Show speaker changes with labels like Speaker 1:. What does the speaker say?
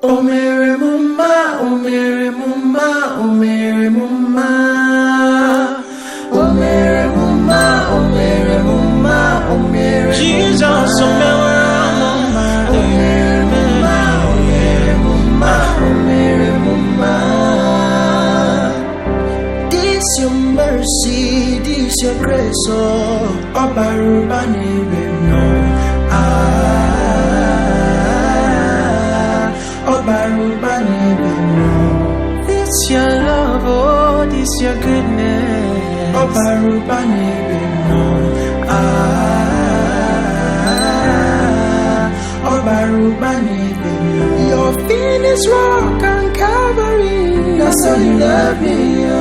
Speaker 1: Omemma, Omemma, Omemma, Omemma, Omemma, Omemma. Jesus, Omemma, Omemma, Omemma, Omemma. This your mercy, this your grace, oh, Obarubani, no. This your love, oh, this your goodness. Your finished work on Calvary. That's how you love me, oh.